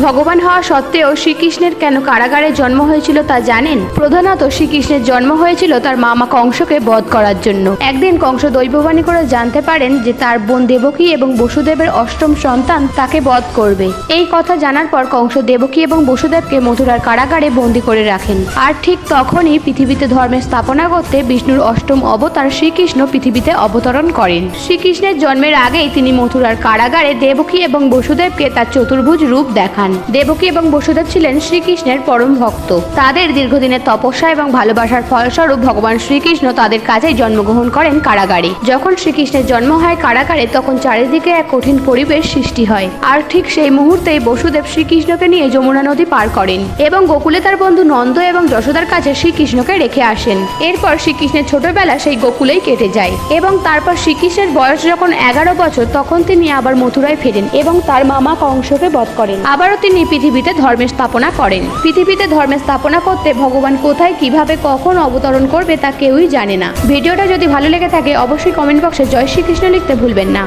ভগবান হওয়া সত্ত্বেও শ্রীকৃষ্ণের কেন কারাগারে জন্ম হয়েছিল তা জানেন? প্রধানত শ্রীকৃষ্ণের জন্ম হয়েছিল তার মামা কংসকে বধ করার জন্য। একদিন কংস দৈববাণী করে জানতে পারেন যে তার বোন দেবকী এবং বসুদেবের অষ্টম সন্তান তাকে বধ করবে। এই কথা জানার পর কংস দেবকী এবং বসুদেবকে মথুরার কারাগারে বন্দী করে রাখেন। আর ঠিক তখনই পৃথিবীতে ধর্মের স্থাপনা করতে বিষ্ণুর অষ্টম অবতার শ্রীকৃষ্ণ পৃথিবীতে অবতরণ করেন। শ্রীকৃষ্ণের জন্মের আগেই তিনি মথুরার কারাগারে দেবকী এবং বসুদেবকে তার চতুর্ভুজ রূপ দেখান। দেবকী এবং বসুদেব ছিলেন শ্রীকৃষ্ণের পরম ভক্ত। তাদের দীর্ঘদিনের তপস্যা এবং ভালোবাসার ফলস্বরূপ ভগবান শ্রীকৃষ্ণ তাদের কাছেই জন্মগ্রহণ করেন কারাগারে। যখন শ্রীকৃষ্ণের জন্ম হয় কারাগারে, তখন চারিদিকে এক কঠিন পরিবেশ সৃষ্টি হয়। আর ঠিক সেই মুহূর্তেই বসুদেব শ্রীকৃষ্ণকে নিয়ে যমুনা নদী পার করেন এবং গোকুলে তার বন্ধু নন্দ এবং যশোদার কাছে শ্রীকৃষ্ণকে রেখে আসেন। এরপর শ্রীকৃষ্ণের ছোটবেলা সেই গোকুলেই কেটে যায় এবং তারপর শ্রীকৃষ্ণের বয়স যখন 11 বছর, তখন তিনি আবার মথুরায় ফেরেন এবং তার মামা কংসকে বধ করেন। আবারও তিনি পৃথিবীতে ধর্মের স্থাপনা করেন। পৃথিবীতে ধর্মের স্থাপনা করতে ভগবান কোথায়, কিভাবে, কখন অবতরণ করবে তা কেউই জানে না। ভিডিওটা যদি ভালো লেগে থাকে অবশ্যই কমেন্ট বক্সে জয় শ্রীকৃষ্ণ লিখতে ভুলবেন না।